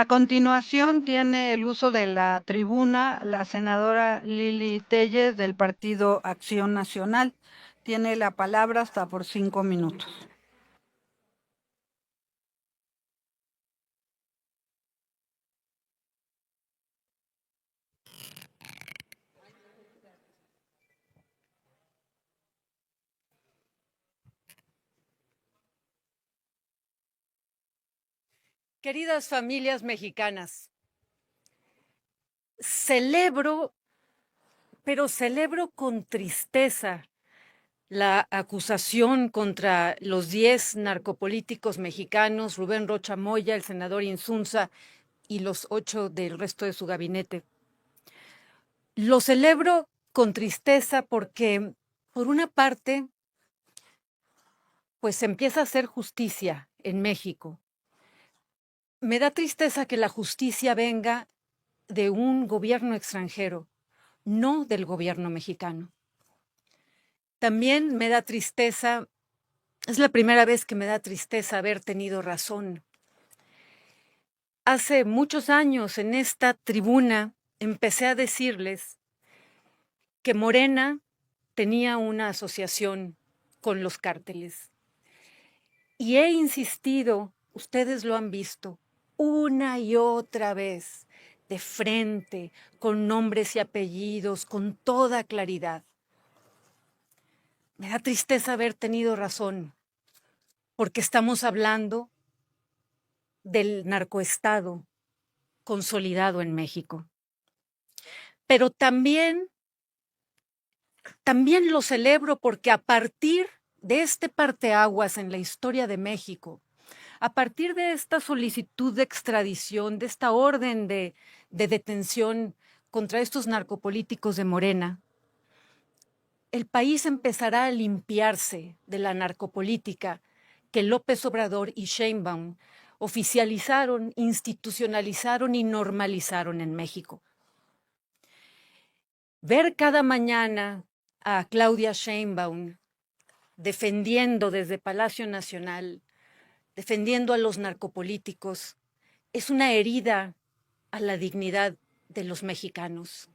A continuación, tiene el uso de la tribuna la senadora Lili Telles del Partido Acción Nacional. Tiene la palabra hasta por 5 minutos. Queridas familias mexicanas, celebro, pero celebro con tristeza la acusación contra los 10 narcopolíticos mexicanos, Rubén Rocha Moya, el senador Insunza y los 8 del resto de su gabinete. Lo celebro con tristeza porque, por una parte, pues se empieza a hacer justicia en México. Me da tristeza que la justicia venga de un gobierno extranjero, no del gobierno mexicano. También me da tristeza, es la primera vez que me da tristeza haber tenido razón. Hace muchos años en esta tribuna empecé a decirles que Morena tenía una asociación con los cárteles. Y he insistido, ustedes lo han visto, una y otra vez, de frente, con nombres y apellidos, con toda claridad. Me da tristeza haber tenido razón, porque estamos hablando del narcoestado consolidado en México. Pero también lo celebro porque a partir de este parteaguas en la historia de México, a partir de esta solicitud de extradición, de esta orden de detención contra estos narcopolíticos de Morena, el país empezará a limpiarse de la narcopolítica que López Obrador y Sheinbaum oficializaron, institucionalizaron y normalizaron en México. Ver cada mañana a Claudia Sheinbaum defendiendo desde Palacio Nacional, defendiendo a los narcopolíticos, es una herida a la dignidad de los mexicanos.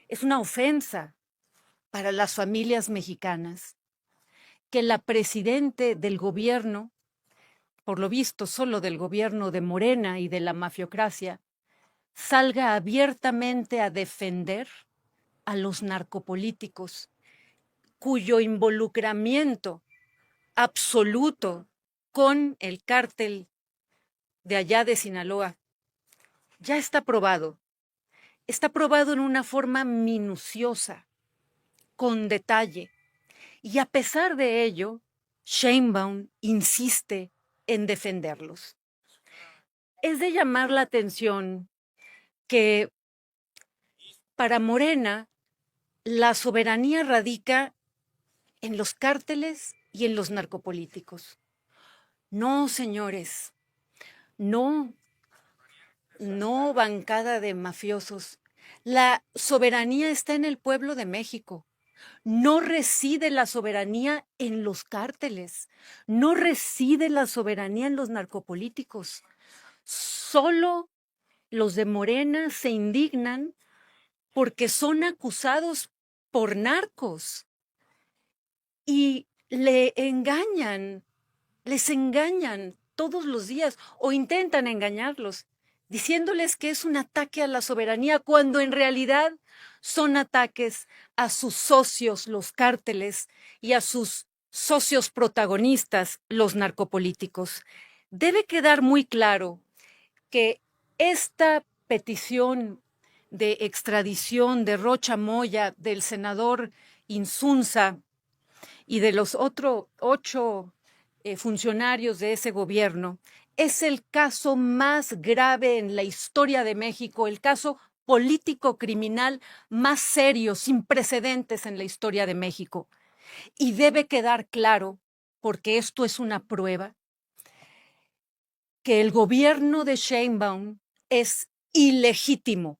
Es una ofensa para las familias mexicanas que la presidente del gobierno, por lo visto solo del gobierno de Morena y de la mafiocracia, salga abiertamente a defender a los narcopolíticos, cuyo involucramiento absoluto con el cártel de allá de Sinaloa ya está probado. Está probado en una forma minuciosa, con detalle. Y a pesar de ello, Sheinbaum insiste en defenderlos. Es de llamar la atención que para Morena la soberanía radica en los cárteles y en los narcopolíticos. No, señores, no, bancada de mafiosos. La soberanía está en el pueblo de México. No reside la soberanía en los cárteles, no reside la soberanía en los narcopolíticos. Solo los de Morena se indignan porque son acusados por narcos y les engañan todos los días o intentan engañarlos, diciéndoles que es un ataque a la soberanía, cuando en realidad son ataques a sus socios, los cárteles, y a sus socios protagonistas, los narcopolíticos. Debe quedar muy claro que esta petición de extradición de Rocha Moya, del senador Insunza y de los otros 8 funcionarios de ese gobierno, es el caso más grave en la historia de México, el caso político criminal más serio, sin precedentes en la historia de México. Y debe quedar claro, porque esto es una prueba, que el gobierno de Sheinbaum es ilegítimo,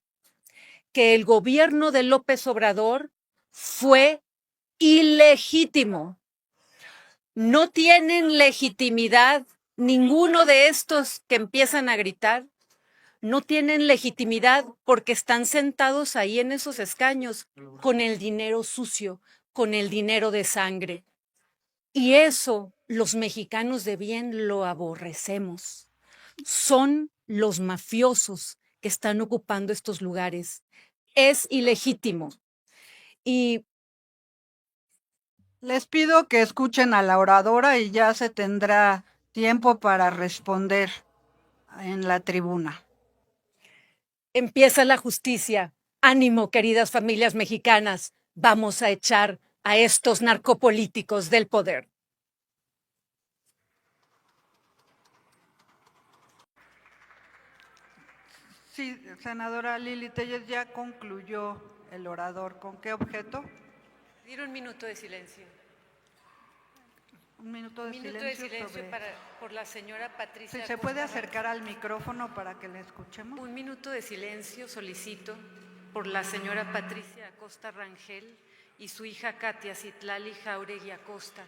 que el gobierno de López Obrador fue ilegítimo. No tienen legitimidad ninguno de estos que empiezan a gritar, no tienen legitimidad porque están sentados ahí en esos escaños con el dinero sucio, con el dinero de sangre. Y eso los mexicanos de bien lo aborrecemos. Son los mafiosos que están ocupando estos lugares. Es ilegítimo. Y Les pido que escuchen a la oradora y ya se tendrá tiempo para responder en la tribuna. empieza la justicia. Ánimo, queridas familias mexicanas. Vamos a echar a estos narcopolíticos del poder. Sí, senadora Lili Telles, ya concluyó el orador. ¿Con qué objeto? Pedir un minuto de silencio. Un minuto de silencio sobre... por la señora Patricia. Sí, ¿se puede acercar al micrófono para que le escuchemos? Un minuto de silencio solicito por la señora Patricia Acosta Rangel y su hija Katia Citlali Jauregui Acosta.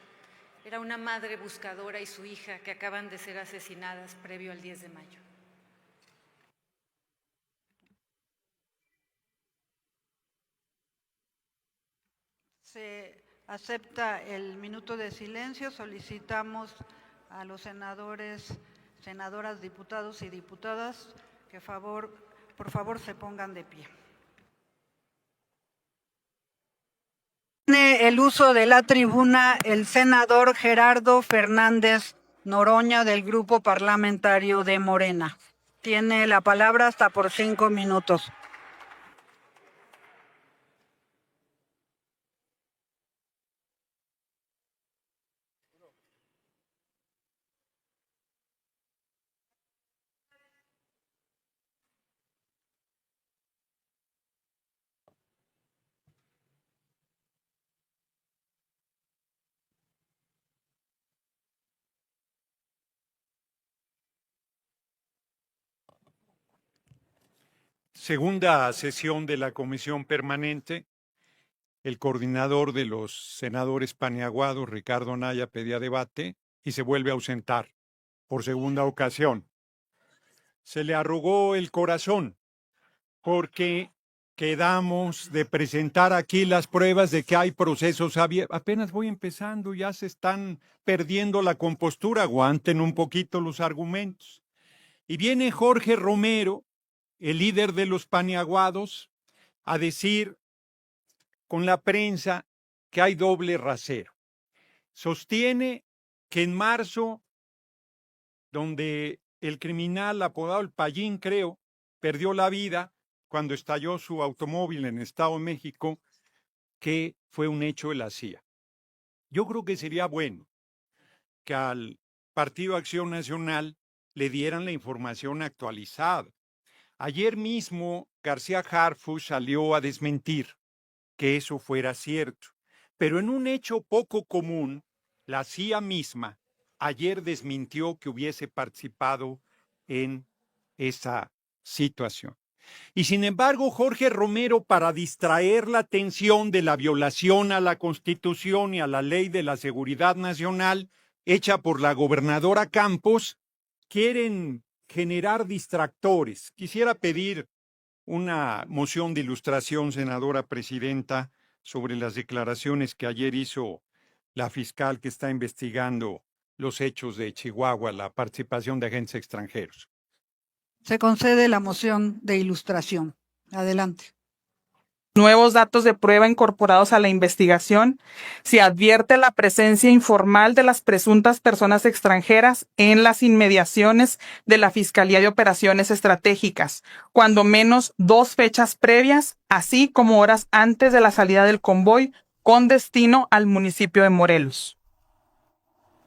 Era una madre buscadora y su hija que acaban de ser asesinadas previo al 10 de mayo. Se acepta el minuto de silencio. Solicitamos a los senadores, senadoras, diputados y diputadas que por favor se pongan de pie. Tiene el uso de la tribuna el senador Gerardo Fernández Noroña del Grupo Parlamentario de Morena. Tiene la palabra hasta por 5 minutos. Segunda sesión de la Comisión Permanente. El coordinador de los senadores paneaguados, Ricardo Anaya, pedía debate y se vuelve a ausentar por segunda ocasión. Se le arrugó el corazón porque quedamos de presentar aquí las pruebas de que hay procesos abiertos. Apenas voy empezando, ya se están perdiendo la compostura, aguanten un poquito los argumentos. Y viene Jorge Romero, el líder de los paneaguados, a decir con la prensa que hay doble rasero. Sostiene que en marzo, donde el criminal apodado El Payín, creo, perdió la vida cuando estalló su automóvil en Estado de México, que fue un hecho de la CIA. Yo creo que sería bueno que al Partido Acción Nacional le dieran la información actualizada. Ayer mismo García Harfuch salió a desmentir que eso fuera cierto, pero en un hecho poco común, la CIA misma ayer desmintió que hubiese participado en esa situación. Y sin embargo, Jorge Romero, para distraer la atención de la violación a la Constitución y a la Ley de la Seguridad Nacional, hecha por la gobernadora Campos, quieren generar distractores. Quisiera pedir una moción de ilustración, senadora presidenta, sobre las declaraciones que ayer hizo la fiscal que está investigando los hechos de Chihuahua, la participación de agentes extranjeros. Se concede la moción de ilustración. Adelante. Nuevos datos de prueba incorporados a la investigación, se advierte la presencia informal de las presuntas personas extranjeras en las inmediaciones de la Fiscalía de Operaciones Estratégicas, cuando menos 2 fechas previas, así como horas antes de la salida del convoy con destino al municipio de Morelos.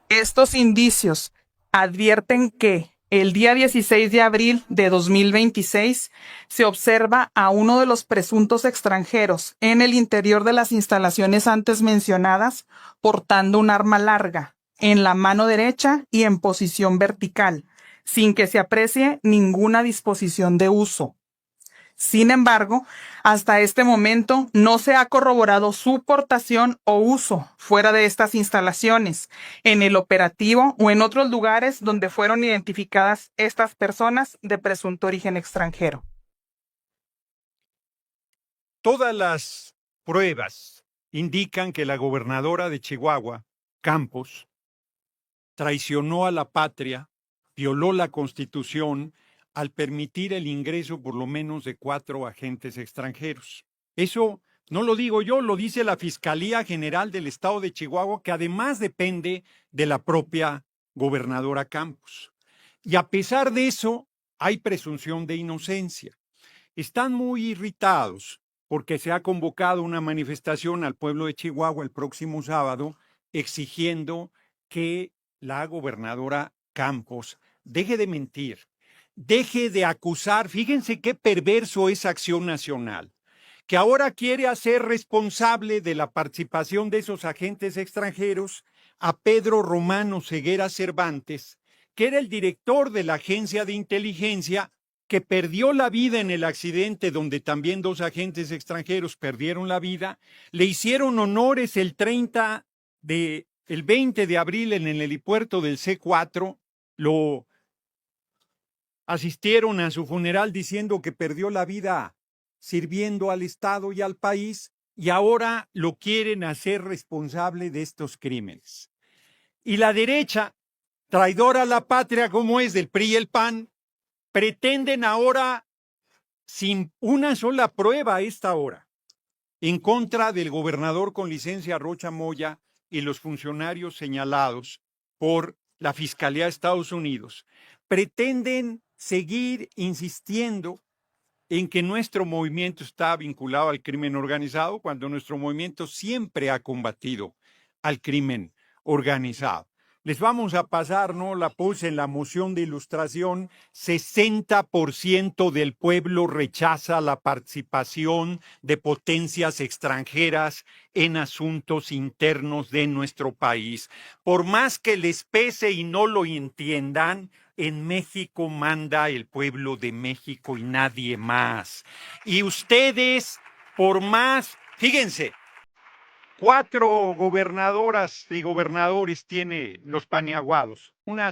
Estos indicios advierten que el día 16 de abril de 2026 se observa a uno de los presuntos extranjeros en el interior de las instalaciones antes mencionadas portando un arma larga en la mano derecha y en posición vertical, sin que se aprecie ninguna disposición de uso. Sin embargo, hasta este momento no se ha corroborado su portación o uso fuera de estas instalaciones, en el operativo o en otros lugares donde fueron identificadas estas personas de presunto origen extranjero. Todas las pruebas indican que la gobernadora de Chihuahua, Campos, traicionó a la patria, violó la Constitución al permitir el ingreso por lo menos de 4 agentes extranjeros. Eso no lo digo yo, lo dice la Fiscalía General del Estado de Chihuahua, que además depende de la propia gobernadora Campos. Y a pesar de eso, hay presunción de inocencia. Están muy irritados porque se ha convocado una manifestación al pueblo de Chihuahua el próximo sábado exigiendo que la gobernadora Campos deje de mentir, deje de acusar. Fíjense qué perverso es Acción Nacional, que ahora quiere hacer responsable de la participación de esos agentes extranjeros a Pedro Romano Ceguera Cervantes, que era el director de la agencia de inteligencia, que perdió la vida en el accidente donde también 2 agentes extranjeros perdieron la vida. Le hicieron honores el 20 de abril en el helipuerto del C4, lo asistieron a su funeral diciendo que perdió la vida sirviendo al Estado y al país, y ahora lo quieren hacer responsable de estos crímenes. Y la derecha, traidora a la patria como es del PRI y el PAN, pretenden ahora, sin una sola prueba a esta hora, en contra del gobernador con licencia Rocha Moya y los funcionarios señalados por la Fiscalía de Estados Unidos, pretenden seguir insistiendo en que nuestro movimiento está vinculado al crimen organizado, cuando nuestro movimiento siempre ha combatido al crimen organizado. Les vamos a pasar, ¿no? La puse en la moción de ilustración. 60% del pueblo rechaza la participación de potencias extranjeras en asuntos internos de nuestro país. Por más que les pese y no lo entiendan, en México manda el pueblo de México y nadie más. Y ustedes, por más, fíjense, 4 gobernadoras y gobernadores tiene los Paniaguados. Una